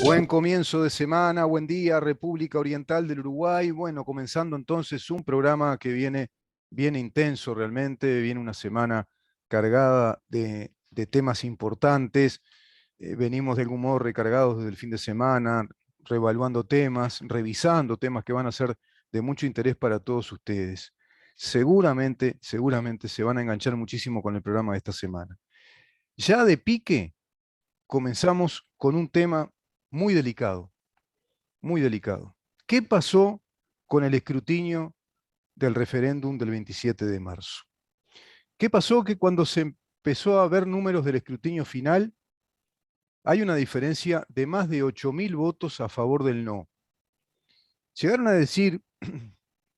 Buen comienzo de semana, buen día, República Oriental del Uruguay. Bueno, comenzando entonces un programa que viene intenso realmente, viene una semana cargada de temas importantes. Venimos de algún modo recargados desde el fin de semana, reevaluando temas, revisando temas que van a ser de mucho interés para todos ustedes. Seguramente se van a enganchar muchísimo con el programa de esta semana. Ya de pique comenzamos con un tema muy delicado, muy delicado. ¿Qué pasó con el escrutinio del referéndum del 27 de marzo? ¿Qué pasó? Que cuando se empezó a ver números del escrutinio final, hay una diferencia de más de 8.000 votos a favor del no. Llegaron a decir,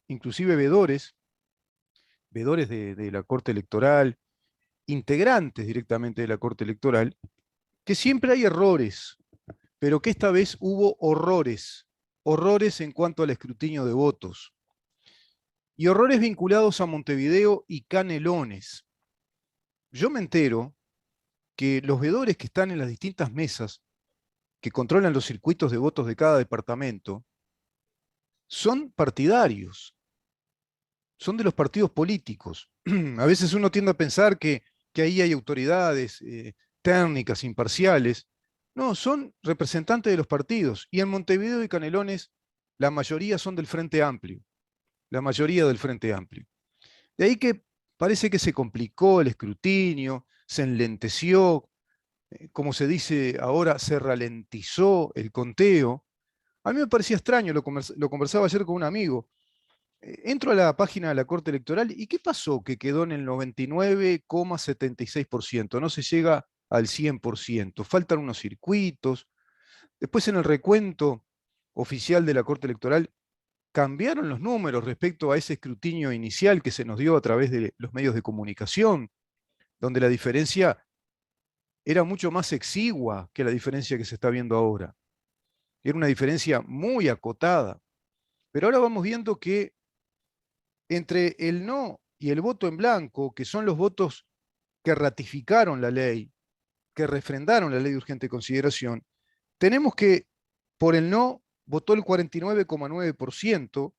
inclusive vedores de la Corte Electoral, integrantes directamente de la Corte Electoral, que siempre hay errores, pero que esta vez hubo horrores en cuanto al escrutinio de votos, y horrores vinculados a Montevideo y Canelones. Yo me entero que los veedores que están en las distintas mesas, que controlan los circuitos de votos de cada departamento, son partidarios, son de los partidos políticos. A veces uno tiende a pensar que ahí hay autoridades técnicas, imparciales. No, son representantes de los partidos. Y en Montevideo y Canelones, la mayoría son del Frente Amplio. La mayoría del Frente Amplio. De ahí que parece que se complicó el escrutinio, se enlenteció, como se dice ahora, se ralentizó el conteo. A mí me parecía extraño, lo conversaba ayer con un amigo. Entro a la página de la Corte Electoral y ¿qué pasó? Que quedó en el 99,76%, no se llega al 100%, faltan unos circuitos. Después en el recuento oficial de la Corte Electoral cambiaron los números respecto a ese escrutinio inicial que se nos dio a través de los medios de comunicación, donde la diferencia era mucho más exigua que la diferencia que se está viendo ahora. Era una diferencia muy acotada. Pero ahora vamos viendo que entre el no y el voto en blanco, que son los votos que ratificaron la ley, que refrendaron la ley de urgente consideración, tenemos que por el no votó el 49,9%,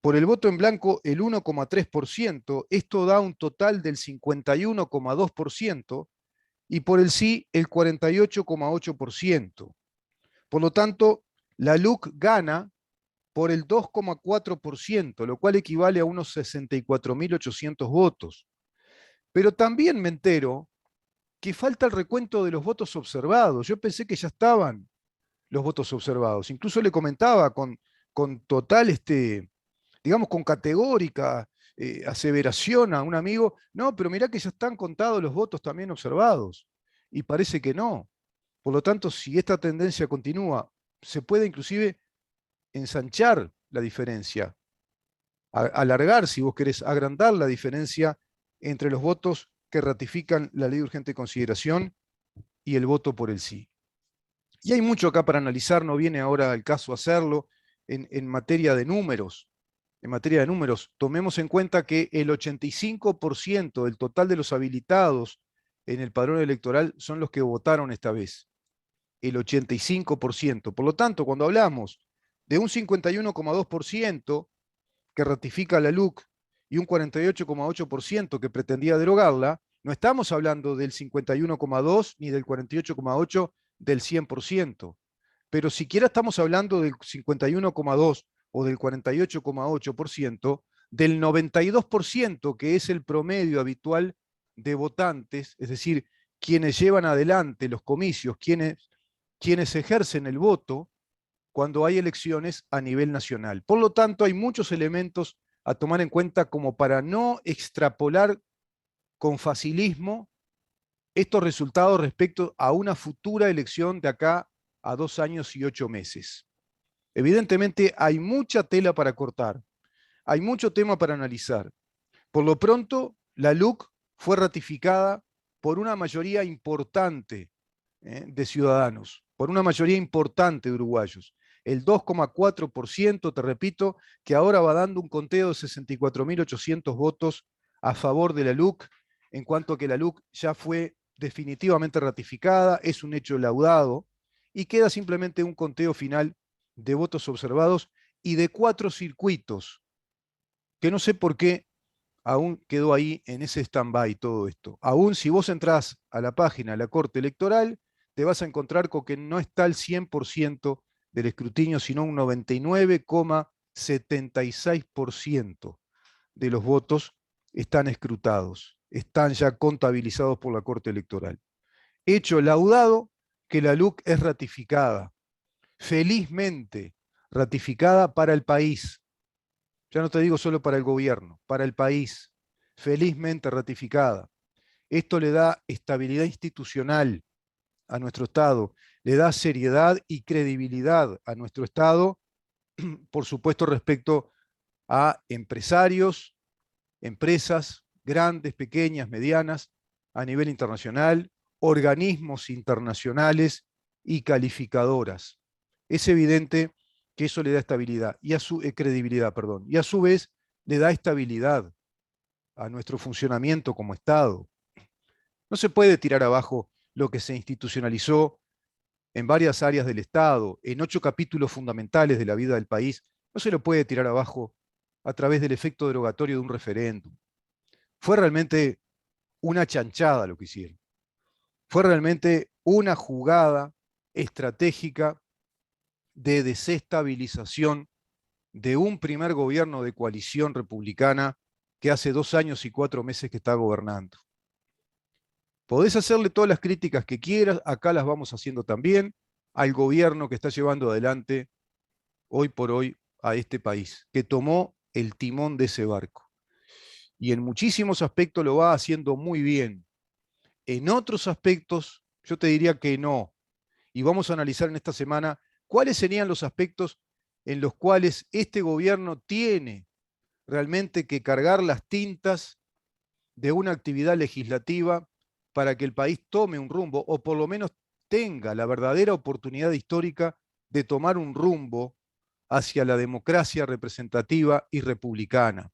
por el voto en blanco el 1,3%, esto da un total del 51,2%, y por el sí el 48,8%. Por lo tanto, la LUC gana por el 2,4%, lo cual equivale a unos 64.800 votos. Pero también me entero que falta el recuento de los votos observados. Yo pensé que ya estaban los votos observados. Incluso le comentaba con total, digamos, con categórica aseveración a un amigo, no, pero mirá que ya están contados los votos también observados. Y parece que no. Por lo tanto, si esta tendencia continúa, se puede inclusive ensanchar la diferencia, alargar, si vos querés, agrandar la diferencia entre los votos que ratifican la ley de urgente consideración y el voto por el sí. Y hay mucho acá para analizar, no viene ahora el caso hacerlo en materia de números. En materia de números, tomemos en cuenta que el 85% del total de los habilitados en el padrón electoral son los que votaron esta vez. El 85%. Por lo tanto, cuando hablamos de un 51,2% que ratifica la LUC y un 48,8% que pretendía derogarla, no estamos hablando del 51,2 ni del 48,8 del 100%. Pero siquiera estamos hablando del 51,2 o del 48,8%, del 92% que es el promedio habitual de votantes, es decir, quienes llevan adelante los comicios, quienes ejercen el voto cuando hay elecciones a nivel nacional. Por lo tanto, hay muchos elementos a tomar en cuenta como para no extrapolar con facilismo estos resultados respecto a una futura elección de acá a 2 años y 8 meses. Evidentemente hay mucha tela para cortar, hay mucho tema para analizar. Por lo pronto, la LUC fue ratificada por una mayoría importante de ciudadanos, por una mayoría importante de uruguayos. El 2,4%, te repito, que ahora va dando un conteo de 64.800 votos a favor de la LUC, en cuanto que la LUC ya fue definitivamente ratificada, es un hecho laudado, y queda simplemente un conteo final de votos observados y de 4 circuitos, que no sé por qué aún quedó ahí en ese stand-by todo esto. Aún si vos entrás a la página de la Corte Electoral, te vas a encontrar con que no está el 100% del escrutinio, sino un 99,76% de los votos están escrutados, están ya contabilizados por la Corte Electoral. Hecho laudado que la LUC es ratificada, felizmente ratificada para el país. Ya no te digo solo para el gobierno, para el país, felizmente ratificada. Esto le da estabilidad institucional a nuestro Estado, le da seriedad y credibilidad a nuestro Estado, por supuesto respecto a empresarios, empresas grandes, pequeñas, medianas, a nivel internacional, organismos internacionales y calificadoras. Es evidente que eso le da estabilidad y a su credibilidad, perdón, y a su vez le da estabilidad a nuestro funcionamiento como Estado. No se puede tirar abajo lo que se institucionalizó en varias áreas del Estado, en 8 capítulos fundamentales de la vida del país. No se lo puede tirar abajo a través del efecto derogatorio de un referéndum. Fue realmente una chanchada lo que hicieron. Fue realmente una jugada estratégica de desestabilización de un primer gobierno de coalición republicana que hace 2 años y 4 meses que está gobernando. Podés hacerle todas las críticas que quieras, acá las vamos haciendo también, al gobierno que está llevando adelante hoy por hoy a este país, que tomó el timón de ese barco. Y en muchísimos aspectos lo va haciendo muy bien. En otros aspectos, yo te diría que no. Y vamos a analizar en esta semana cuáles serían los aspectos en los cuales este gobierno tiene realmente que cargar las tintas de una actividad legislativa para que el país tome un rumbo, o por lo menos tenga la verdadera oportunidad histórica de tomar un rumbo hacia la democracia representativa y republicana.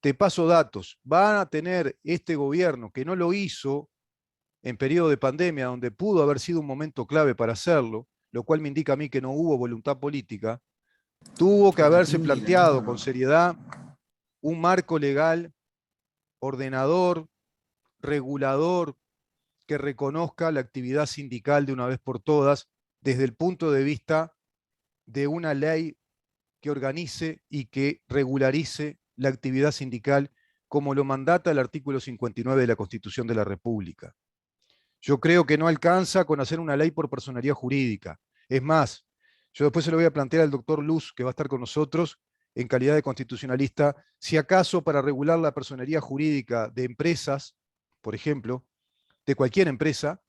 Te paso datos. Van a tener este gobierno, que no lo hizo en periodo de pandemia, donde pudo haber sido un momento clave para hacerlo, lo cual me indica a mí que no hubo voluntad política, tuvo que haberse planteado con seriedad un marco legal ordenador, regulador, que reconozca la actividad sindical de una vez por todas desde el punto de vista de una ley que organice y que regularice la actividad sindical como lo mandata el artículo 59 de la Constitución de la República. Yo creo que no alcanza con hacer una ley por personería jurídica. Es más, yo después se lo voy a plantear al doctor Luz, que va a estar con nosotros en calidad de constitucionalista, si acaso para regular la personería jurídica de empresas, por ejemplo, de cualquier empresa,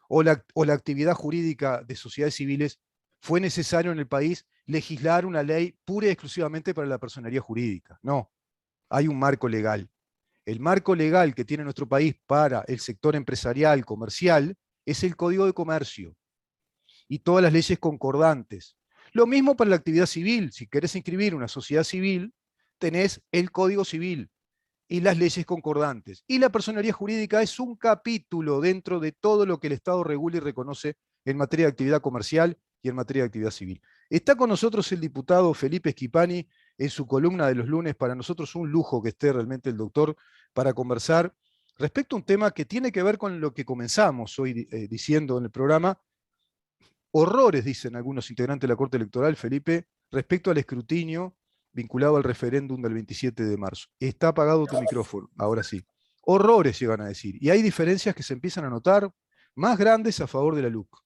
o la actividad jurídica de sociedades civiles, fue necesario en el país legislar una ley pura y exclusivamente para la personería jurídica. No, hay un marco legal. El marco legal que tiene nuestro país para el sector empresarial, comercial, es el Código de Comercio y todas las leyes concordantes. Lo mismo para la actividad civil. Si querés inscribir una sociedad civil, tenés el Código Civil y las leyes concordantes. Y la personería jurídica es un capítulo dentro de todo lo que el Estado regula y reconoce en materia de actividad comercial y en materia de actividad civil. Está con nosotros el diputado Felipe Schipani en su columna de los lunes. Para nosotros un lujo que esté realmente el doctor para conversar respecto a un tema que tiene que ver con lo que comenzamos hoy diciendo en el programa. Horrores, dicen algunos integrantes de la Corte Electoral, Felipe, respecto al escrutinio vinculado al referéndum del 27 de marzo. Está apagado tu micrófono, ahora sí. Horrores llegan a decir. Y hay diferencias que se empiezan a notar más grandes a favor de la LUC.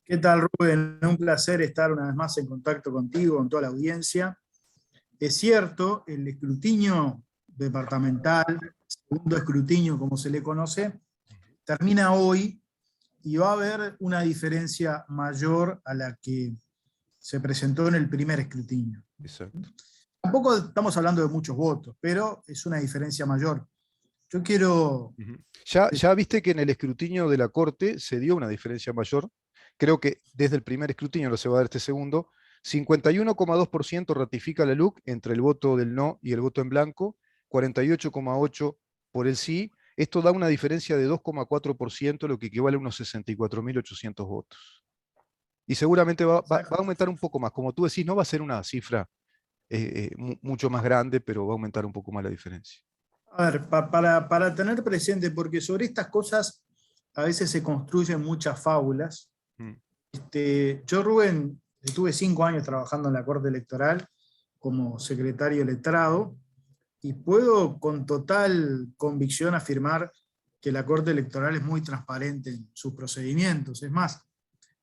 ¿Qué tal, Rubén? Un placer estar una vez más en contacto contigo, con toda la audiencia. Es cierto, el escrutinio departamental, segundo escrutinio como se le conoce, termina hoy y va a haber una diferencia mayor a la que se presentó en el primer escrutinio. Exacto. Tampoco estamos hablando de muchos votos, pero es una diferencia mayor. Yo quiero... Ya viste que en el escrutinio de la Corte se dio una diferencia mayor. Creo que desde el primer escrutinio, no se va a dar este segundo, 51,2% ratifica la LUC entre el voto del no y el voto en blanco, 48,8% por el sí. Esto da una diferencia de 2,4%, lo que equivale a unos 64.800 votos. Y seguramente va a aumentar un poco más. Como tú decís, no va a ser una cifra mucho más grande, pero va a aumentar un poco más la diferencia. A ver, para tener presente, porque sobre estas cosas a veces se construyen muchas fábulas. Mm. Yo, Rubén, estuve 5 años trabajando en la Corte Electoral como secretario letrado y puedo con total convicción afirmar que la Corte Electoral es muy transparente en sus procedimientos. Es más,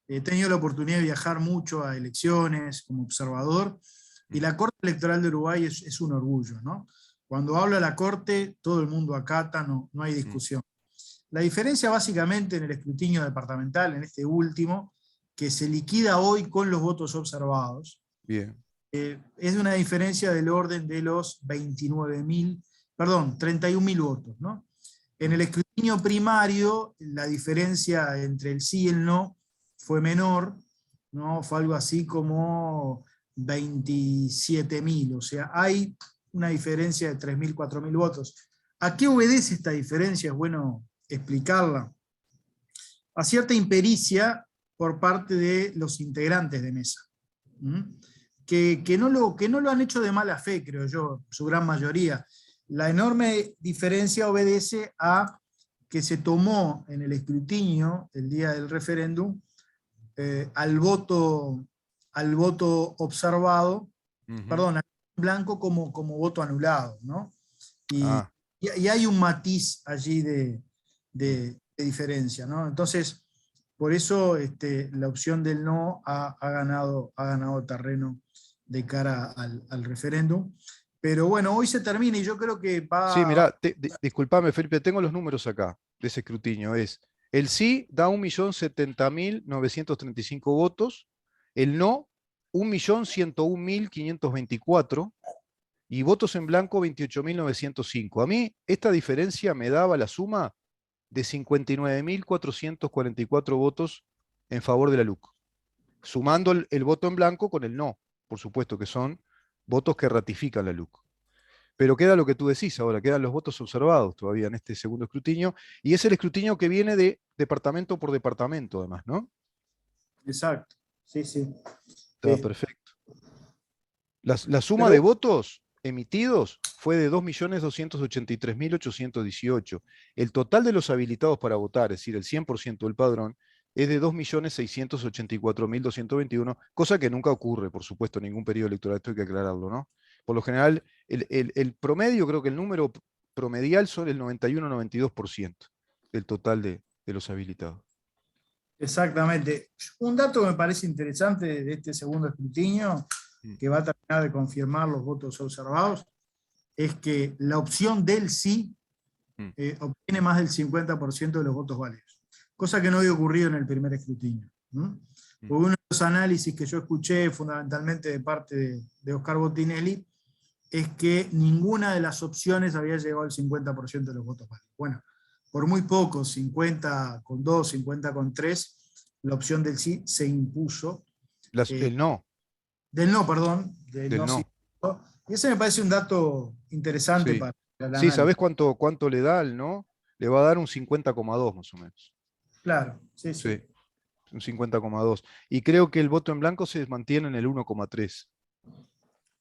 he tenido la oportunidad de viajar mucho a elecciones como observador y la Corte Electoral de Uruguay es un orgullo, ¿no? Cuando habla la Corte, todo el mundo acata, no hay discusión. La diferencia básicamente en el escrutinio departamental, en este último, que se liquida hoy con los votos observados, Bien. es de una diferencia del orden de los 31.000 votos, ¿no? En el escrutinio primario, la diferencia entre el sí y el no fue menor, ¿no? Fue algo así como 27.000, o sea, hay una diferencia de 3.000, 4.000 votos. ¿A qué obedece esta diferencia? Es bueno explicarla. A cierta impericia por parte de los integrantes de mesa, que no lo han hecho de mala fe, creo yo, su gran mayoría. La enorme diferencia obedece a que se tomó en el escrutinio el día del referéndum al voto observado, perdón, al blanco como voto anulado, ¿no? Y hay un matiz allí de diferencia, ¿no? Entonces, por eso la opción del no ha ganado terreno de cara al referéndum. Pero bueno, hoy se termina y yo creo que Sí, va... mirá, disculpame, Felipe, tengo los números acá de ese escrutinio. El sí da 1.070.935 votos, el no 1.101.524 y votos en blanco 28.905. A mí esta diferencia me daba la suma de 59.444 votos en favor de la LUC, sumando el voto en blanco con el no, por supuesto que son votos que ratifican la LUC. Pero queda lo que tú decís ahora, quedan los votos observados todavía en este segundo escrutinio, y es el escrutinio que viene de departamento por departamento, además, ¿no? Exacto, sí, sí. Está perfecto. La suma Pero, de votos emitidos fue de 2.283.818. El total de los habilitados para votar, es decir, el 100% del padrón, es de 2.684.221, cosa que nunca ocurre, por supuesto, en ningún periodo electoral, esto hay que aclararlo, ¿no? Por lo general, el promedio, creo que el número promedial son el 91-92% del total de los habilitados. exactamente. Un dato que me parece interesante de este segundo escrutinio, que va a terminar de confirmar los votos observados, es que la opción del sí obtiene más del 50% de los votos válidos, cosa que no había ocurrido en el primer escrutinio. Porque uno de los análisis que yo escuché fundamentalmente de parte de Oscar Bottinelli es que ninguna de las opciones había llegado al 50% de los votos válidos. Bueno, por muy poco, 50,2, 50,3, la opción del sí se impuso. El no. Del no, perdón, del Del no se no. impuso. Y ese me parece un dato interesante Sí. para el Sí, análisis. ¿sabés cuánto le da al no? Le va a dar un 50,2 más o menos. Claro, sí, sí. Sí, un 50,2. Y creo que el voto en blanco se mantiene en el 1,3.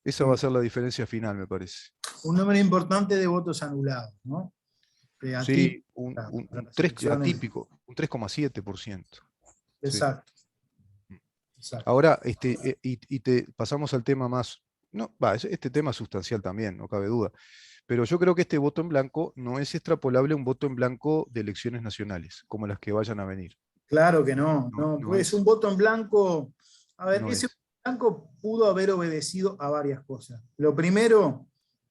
Esa va a Sí. ser la diferencia final, me parece. Un número importante de votos anulados, ¿no? Sí, Atípico para un las 3 elecciones. atípico, un 3,7%. Sí. Exacto, exacto. Ahora, y te pasamos al tema más. No, este tema es sustancial también, no cabe duda. Pero yo creo que este voto en blanco no es extrapolable a un voto en blanco de elecciones nacionales, como las que vayan a venir. Claro que no, No, no, no pues un es. voto en blanco. A ver, No ese es. voto en blanco pudo haber obedecido a varias cosas. Lo primero,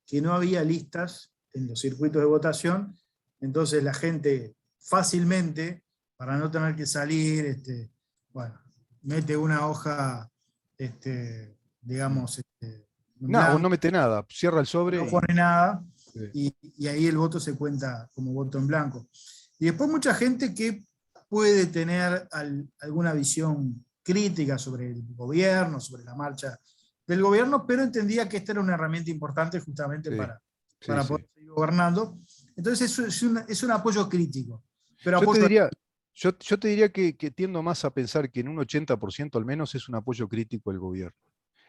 que no había listas en los circuitos de votación, entonces la gente fácilmente, para no tener que salir, bueno, mete una hoja, digamos, en No, o no blanco, mete nada, cierra el sobre no y. pone nada, Sí, y ahí el voto se cuenta como voto en blanco. Y después mucha gente que puede tener alguna visión crítica sobre el gobierno, sobre la marcha del gobierno, pero entendía que esta era una herramienta importante justamente sí, para sí. poder seguir gobernando. Entonces es un apoyo crítico. Pero Yo te apoyo diría, yo te diría que tiendo más a pensar que en un 80% al menos es un apoyo crítico al gobierno.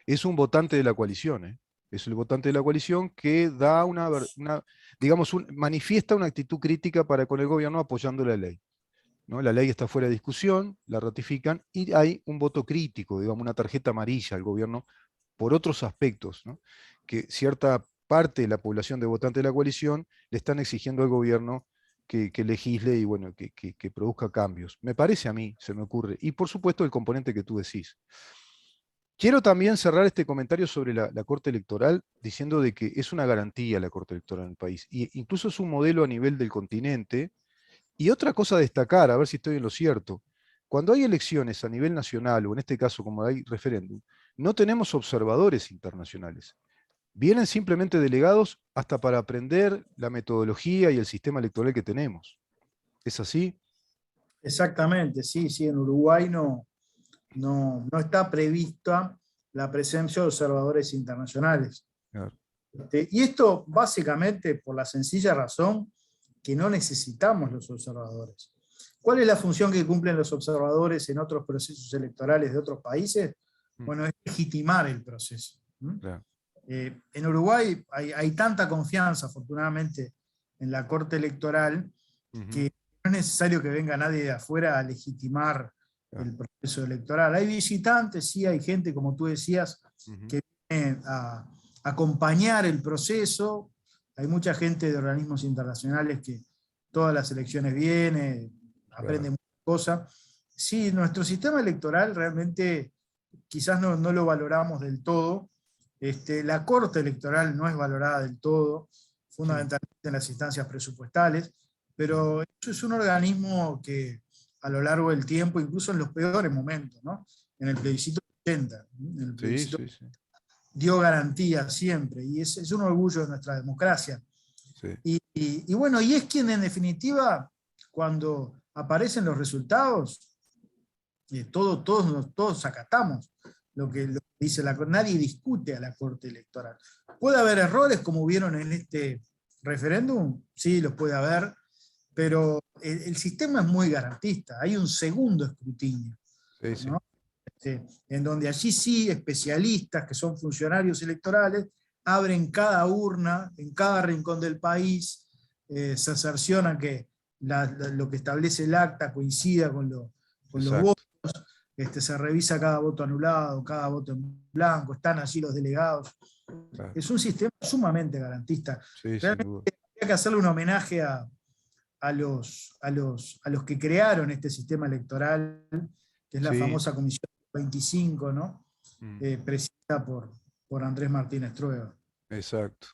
Es un votante de la coalición, ¿eh? Es el votante de la coalición que da digamos, manifiesta una actitud crítica para con el gobierno apoyando la ley, ¿no? La ley está fuera de discusión, la ratifican y hay un voto crítico, digamos, una tarjeta amarilla al gobierno por otros aspectos, ¿no? Que cierta parte de la población de votantes de la coalición le están exigiendo al gobierno que legisle y bueno, que produzca cambios. Me parece a mí, se me ocurre. Y por supuesto el componente que tú decís. Quiero también cerrar este comentario sobre la Corte Electoral diciendo de que es una garantía la Corte Electoral en el país. Y incluso es un modelo a nivel del continente. Y otra cosa a destacar, a ver si estoy en lo cierto, cuando hay elecciones a nivel nacional, o en este caso como hay referéndum, no tenemos observadores internacionales. Vienen simplemente delegados hasta para aprender la metodología y el sistema electoral que tenemos. ¿Es así? exactamente, sí, sí, en Uruguay no está prevista la presencia de observadores internacionales. Claro. Y esto básicamente por la sencilla razón que no necesitamos los observadores. ¿Cuál es la función que cumplen los observadores en otros procesos electorales de otros países? Bueno, es legitimar el proceso. Claro. En Uruguay hay tanta confianza, afortunadamente, en la Corte Electoral, que no es necesario que venga nadie de afuera a legitimar el proceso electoral. Hay visitantes, sí, hay gente, como tú decías, que viene a acompañar el proceso. Hay mucha gente de organismos internacionales que todas las elecciones viene, aprende muchas cosas. Sí, nuestro sistema electoral realmente quizás no lo valoramos del todo. La Corte Electoral no es valorada del todo, fundamentalmente en las instancias presupuestales, pero eso es un organismo que a lo largo del tiempo, incluso en los peores momentos, ¿no? En el plebiscito 80, en el plebiscito dio garantía siempre, y es un orgullo de nuestra democracia. Sí. Y bueno, y es quien en definitiva, cuando aparecen los resultados, todos acatamos lo que dice la Corte. Nadie discute a la Corte Electoral. ¿Puede haber errores como hubieron en este referéndum? Sí, los puede haber, pero el sistema es muy garantista. Hay un segundo escrutinio, ¿no? En donde allí sí especialistas que son funcionarios electorales abren cada urna en cada rincón del país, se cercioran que lo que establece el acta coincida con los votos, se revisa cada voto anulado, cada voto en blanco, están allí los delegados. Claro. Es un sistema sumamente garantista. Sí, realmente hay que hacerle un homenaje a los que crearon este sistema electoral, que es la famosa Comisión 25, ¿no? Presidida por Andrés Martínez Trueba. Exacto.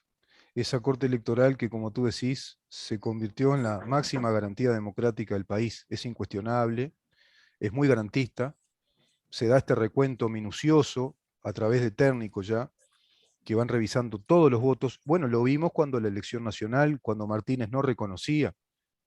Esa Corte Electoral que, como tú decís, se convirtió en la máxima garantía democrática del país. Es incuestionable, es muy garantista, se da este recuento minucioso a través de técnicos ya, que van revisando todos los votos. Bueno, lo vimos cuando la elección nacional, cuando Martínez no reconocía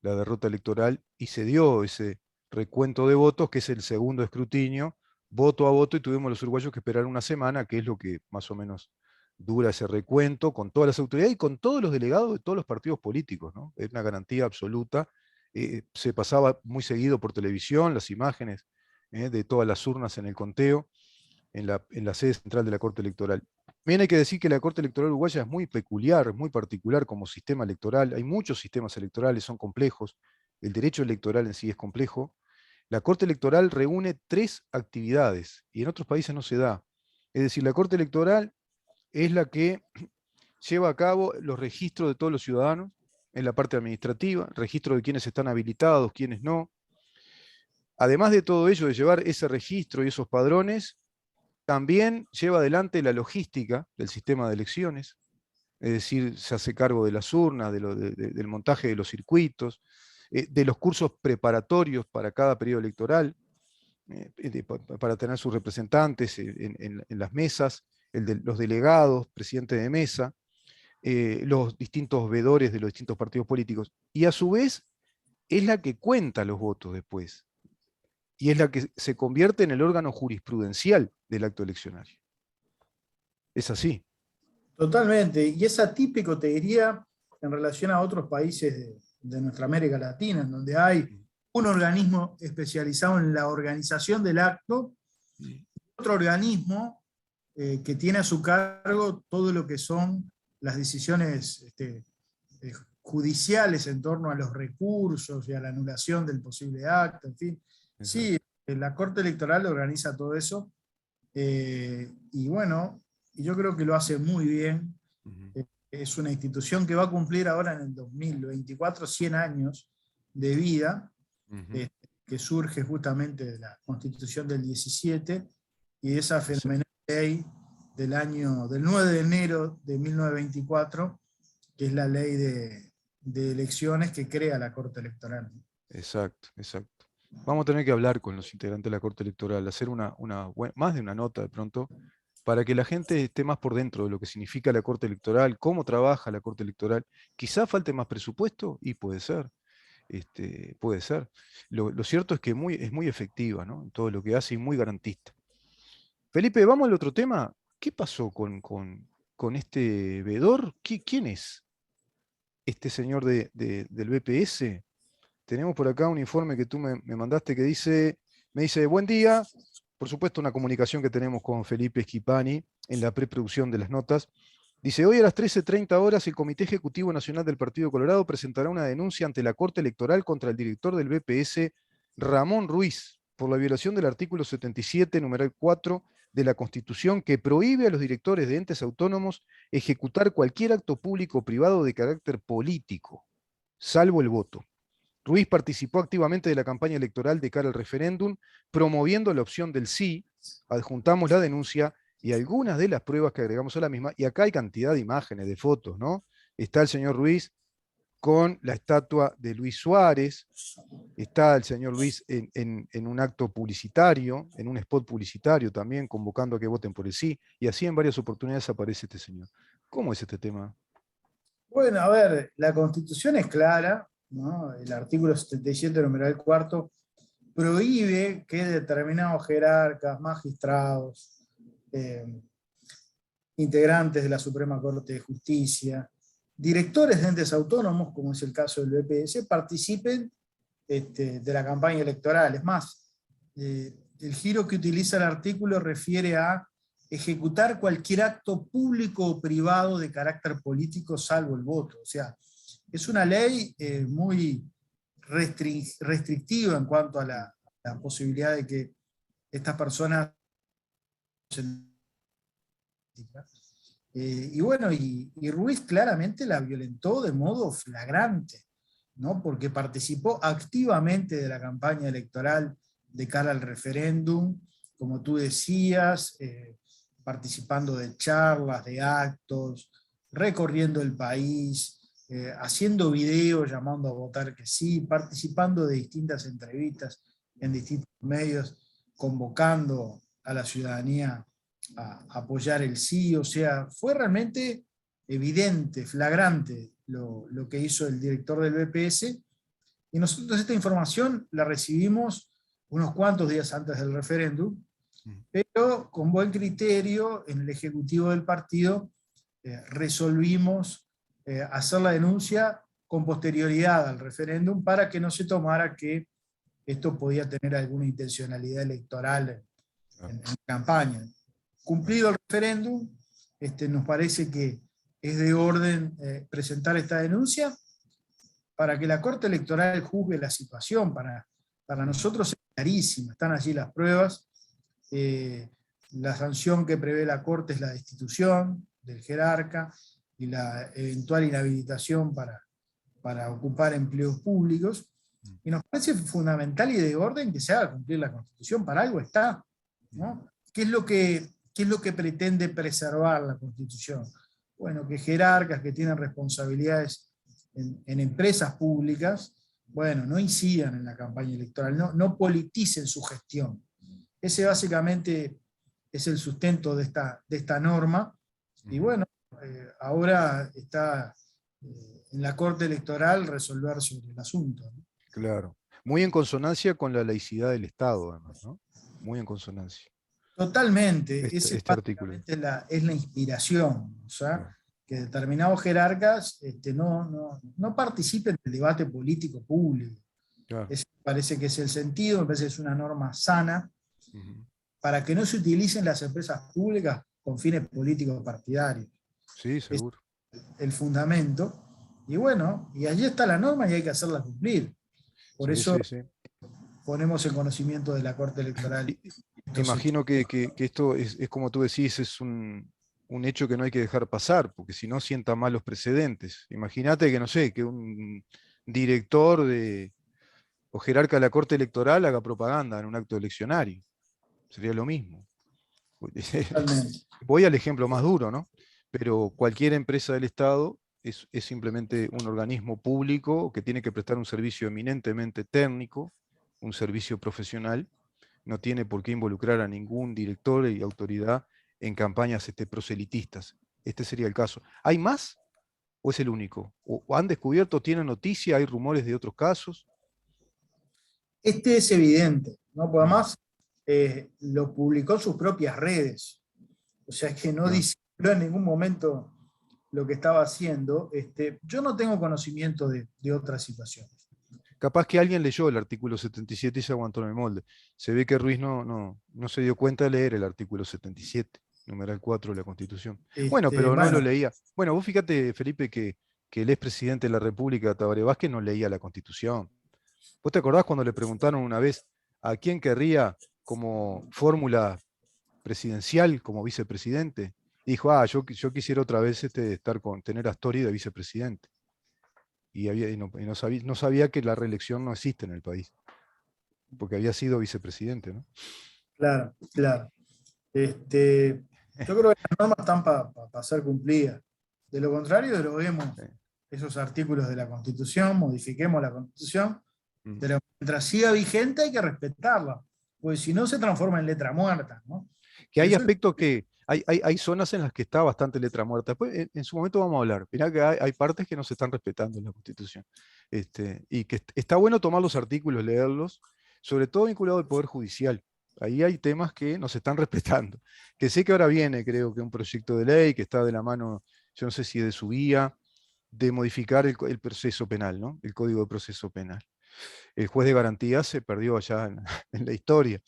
la derrota electoral y se dio ese recuento de votos, que es el segundo escrutinio, voto a voto, y tuvimos los uruguayos que esperar una semana, que es lo que más o menos dura ese recuento, con todas las autoridades y con todos los delegados de todos los partidos políticos, ¿no? Es una garantía absoluta. Se pasaba muy seguido por televisión las imágenes de todas las urnas en el conteo, en la sede central de la Corte Electoral. Bien, hay que decir que la Corte Electoral uruguaya es muy peculiar, muy particular como sistema electoral. Hay muchos sistemas electorales, son complejos. El derecho electoral en sí es complejo. La Corte Electoral reúne 3 actividades y en otros países no se da. Es decir, la Corte Electoral es la que lleva a cabo los registros de todos los ciudadanos en la parte administrativa, registro de quienes están habilitados, quienes no. Además de todo ello, de llevar ese registro y esos padrones, también lleva adelante la logística del sistema de elecciones, es decir, se hace cargo de las urnas, del montaje de los circuitos, de los cursos preparatorios para cada periodo electoral, para tener sus representantes en las mesas, los delegados, presidente de mesa, los distintos veedores de los distintos partidos políticos. Y a su vez es la que cuenta los votos después. Y es la que se convierte en el órgano jurisprudencial del acto eleccionario. Es así. Totalmente, y es atípico, te diría, en relación a otros países de nuestra América Latina, en donde hay un organismo especializado en la organización del acto, y otro organismo que tiene a su cargo todo lo que son las decisiones judiciales en torno a los recursos y a la anulación del posible acto, en fin. Sí, la Corte Electoral organiza todo eso, y bueno, yo creo que lo hace muy bien. Es una institución que va a cumplir ahora en el 2024 100 años de vida, que surge justamente de la Constitución del 17 y de esa fenomenal ley del 9 de enero de 1924, que es la ley de elecciones que crea la Corte Electoral. Exacto, exacto. Vamos a tener que hablar con los integrantes de la Corte Electoral, hacer más de una nota de pronto, para que la gente esté más por dentro de lo que significa la Corte Electoral, cómo trabaja la Corte Electoral. Quizá falte más presupuesto, y puede ser. Puede ser. Lo cierto es que es muy efectiva, ¿no? En todo lo que hace, y muy garantista. Felipe, vamos al otro tema. ¿Qué pasó con este veedor? ¿Quién es este señor del BPS? Tenemos por acá un informe que tú me mandaste que me dice, buen día. Por supuesto, una comunicación que tenemos con Felipe Schipani en la preproducción de las notas. Dice, hoy a las 13:30 horas el Comité Ejecutivo Nacional del Partido Colorado presentará una denuncia ante la Corte Electoral contra el director del BPS, Ramón Ruiz, por la violación del artículo 77, numeral 4 de la Constitución, que prohíbe a los directores de entes autónomos ejecutar cualquier acto público o privado de carácter político, salvo el voto. Ruiz participó activamente de la campaña electoral de cara al referéndum, promoviendo la opción del sí. Adjuntamos la denuncia y algunas de las pruebas que agregamos a la misma, y acá hay cantidad de imágenes, de fotos, ¿no? Está el señor Ruiz con la estatua de Luis Suárez, está el señor Luis en un acto publicitario, en un spot publicitario también, convocando a que voten por el sí, y así en varias oportunidades aparece este señor. ¿Cómo es este tema? Bueno, a ver, la Constitución es clara, ¿no? El artículo 77, numeral 4, prohíbe que determinados jerarcas, magistrados, integrantes de la Suprema Corte de Justicia, directores de entes autónomos, como es el caso del BPS, participen de la campaña electoral. Es más, el giro que utiliza el artículo refiere a ejecutar cualquier acto público o privado de carácter político salvo el voto. O sea, es una ley muy restrictiva en cuanto a la posibilidad de que estas personas... y bueno, y Ruiz claramente la violentó de modo flagrante, ¿no? Porque participó activamente de la campaña electoral de cara al referéndum, como tú decías, participando de charlas, de actos, recorriendo el país, haciendo videos llamando a votar que sí, participando de distintas entrevistas en distintos medios, convocando a la ciudadanía a apoyar el sí. O sea, fue realmente evidente, flagrante lo que hizo el director del BPS, y nosotros esta información la recibimos unos cuantos días antes del referéndum, pero con buen criterio en el ejecutivo del partido resolvimos hacer la denuncia con posterioridad al referéndum para que no se tomara que esto podía tener alguna intencionalidad electoral en la campaña. Cumplido el referéndum, nos parece que es de orden presentar esta denuncia para que la Corte Electoral juzgue la situación. Para nosotros es clarísima, están allí las pruebas. La sanción que prevé la Corte es la destitución del jerarca y la eventual inhabilitación para ocupar empleos públicos. Y nos parece fundamental y de orden que se haga cumplir la Constitución, para algo está, ¿no? ¿Qué es lo que pretende preservar la Constitución? Bueno, que jerarcas que tienen responsabilidades en empresas públicas, bueno, no incidan en la campaña electoral, no politicen su gestión. Ese básicamente es el sustento de esta norma, y bueno, ahora está en la Corte Electoral resolver sobre el asunto, ¿no? Claro. Muy en consonancia con la laicidad del Estado, además, ¿no? Muy en consonancia. Totalmente, ese Este artículo. básicamente es la inspiración. O sea, Claro. que determinados jerarcas no participen del debate político público. Claro. Ese me parece que es el sentido, me parece que es una norma sana para que no se utilicen las empresas públicas con fines políticos partidarios. Sí, seguro. Es el fundamento. Y bueno, y allí está la norma y hay que hacerla cumplir. Por Sí, eso sí, sí. ponemos en conocimiento de la Corte Electoral. Imagino que esto es como tú decís, es un hecho que no hay que dejar pasar, porque si no sienta malos precedentes. Imagínate que, no sé, que un director o jerarca de la Corte Electoral haga propaganda en un acto eleccionario. Sería lo mismo. Totalmente. Voy al ejemplo más duro, ¿no? Pero cualquier empresa del Estado es simplemente un organismo público que tiene que prestar un servicio eminentemente técnico, un servicio profesional, no tiene por qué involucrar a ningún director y autoridad en campañas proselitistas. Este sería el caso. ¿Hay más o es el único? ¿O han descubierto, tienen noticia, hay rumores de otros casos? Este es evidente, ¿no? Porque además lo publicó en sus propias redes. O sea que no Claro. disimuló en ningún momento lo que estaba haciendo. Yo no tengo conocimiento de otras situaciones. Capaz que alguien leyó el artículo 77 y se aguantó en el molde. Se ve que Ruiz no se dio cuenta de leer el artículo 77, numeral 4 de la Constitución. Bueno, pero no lo Bueno, leía. Bueno, vos fíjate, Felipe, que el expresidente de la República, Tabaré Vázquez, no leía la Constitución. ¿Vos te acordás cuando le preguntaron una vez a quién querría como fórmula presidencial, como vicepresidente? Dijo, yo quisiera otra vez tener a Astori de vicepresidente. No sabía que la reelección no existe en el país, porque había sido vicepresidente, ¿no? claro, claro. Yo creo que las normas están para ser cumplidas. De lo contrario, deroguemos esos artículos de la Constitución, modifiquemos la Constitución, pero mientras siga vigente hay que respetarla, porque si no se transforma en letra muerta, ¿no? Que Por hay eso, aspectos que, hay zonas en las que está bastante letra muerta. Después, en su momento vamos a hablar. Mirá que hay partes que no se están respetando en la Constitución. Y que está bueno tomar los artículos, leerlos, sobre todo vinculado al Poder Judicial. Ahí hay temas que no se están respetando. Que sé que ahora viene, creo que un proyecto de ley que está de la mano, yo no sé si de su vía, de modificar el proceso penal, ¿no? El Código de Proceso Penal. El juez de garantía se perdió allá en la historia,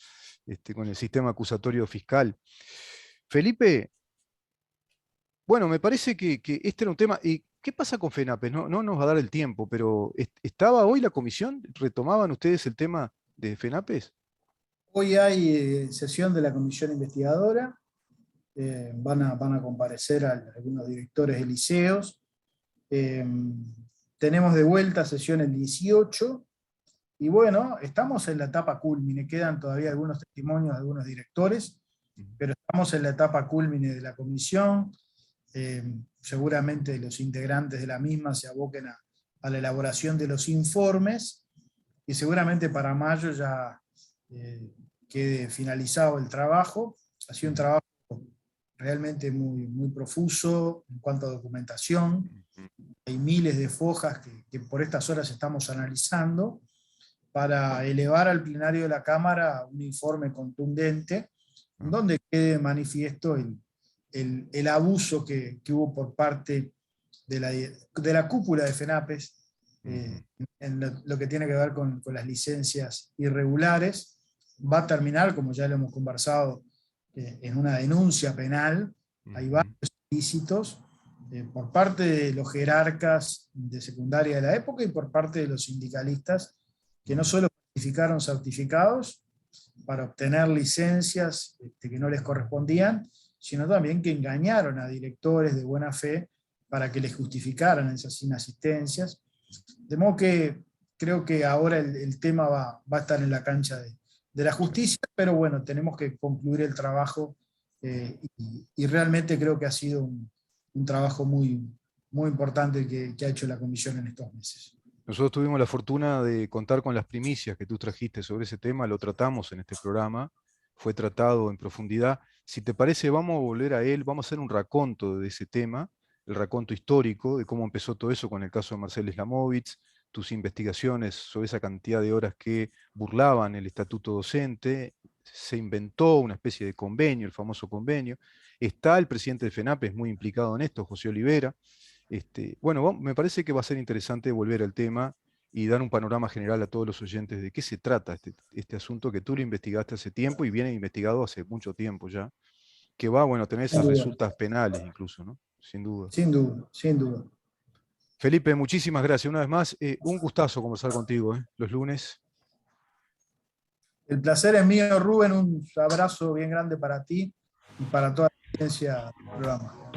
con el sistema acusatorio fiscal. Felipe, bueno, me parece que este era un tema. ¿Y qué pasa con FENAPES? No nos va a dar el tiempo, pero ¿estaba hoy la comisión? ¿Retomaban ustedes el tema de FENAPES? hoy hay sesión de la comisión investigadora, van a comparecer algunos directores de liceos. Tenemos de vuelta sesión el 18, y bueno, estamos en la etapa cúlmine, quedan todavía algunos testimonios de algunos directores, pero estamos en la etapa cúlmine de la comisión. Seguramente los integrantes de la misma se aboquen a la elaboración de los informes, y seguramente para mayo ya quede finalizado el trabajo. Ha sido un trabajo realmente muy profuso en cuanto a documentación. Hay miles de fojas que por estas horas estamos analizando para elevar al plenario de la Cámara un informe contundente donde quede manifiesto el abuso que hubo por parte de la cúpula de FENAPES en lo que tiene que ver con las licencias irregulares. Va a terminar, como ya lo hemos conversado, en una denuncia penal. Hay varios ilícitos por parte de los jerarcas de secundaria de la época y por parte de los sindicalistas, que no solo falsificaron certificados para obtener licencias que no les correspondían, sino también que engañaron a directores de buena fe para que les justificaran esas inasistencias. De modo que creo que ahora el tema va a estar en la cancha de la justicia, pero bueno, tenemos que concluir el trabajo y realmente creo que ha sido un trabajo muy importante que ha hecho la comisión en estos meses. Nosotros tuvimos la fortuna de contar con las primicias que tú trajiste sobre ese tema, lo tratamos en este programa, fue tratado en profundidad. Si te parece, vamos a volver a él, vamos a hacer un raconto de ese tema, el raconto histórico de cómo empezó todo eso con el caso de Marcel Slamovitz, tus investigaciones sobre esa cantidad de horas que burlaban el estatuto docente, se inventó una especie de convenio, el famoso convenio. Está el presidente de FENAPE, es muy implicado en esto, José Olivera. Bueno, me parece que va a ser interesante volver al tema y dar un panorama general a todos los oyentes de qué se trata este asunto que tú lo investigaste hace tiempo y viene investigado hace mucho tiempo ya, que va, bueno, a tener Sin esas duda, resultas penales incluso, ¿no? Sin duda. sin duda, sin duda. Felipe, muchísimas gracias. Una vez más, un gustazo conversar contigo, los lunes. El placer es mío, Rubén. Un abrazo bien grande para ti y para toda la audiencia del programa.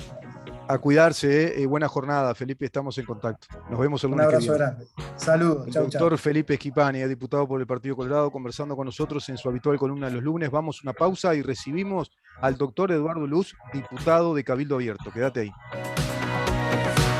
A cuidarse, buena jornada, Felipe, estamos en contacto. Nos vemos el Un lunes que abrazo viene. grande. Saludos. El Chau, chau. doctor Felipe Schipani, diputado por el Partido Colorado, conversando con nosotros en su habitual columna de los lunes. Vamos a una pausa y recibimos al doctor Eduardo Luz, diputado de Cabildo Abierto. Quédate ahí.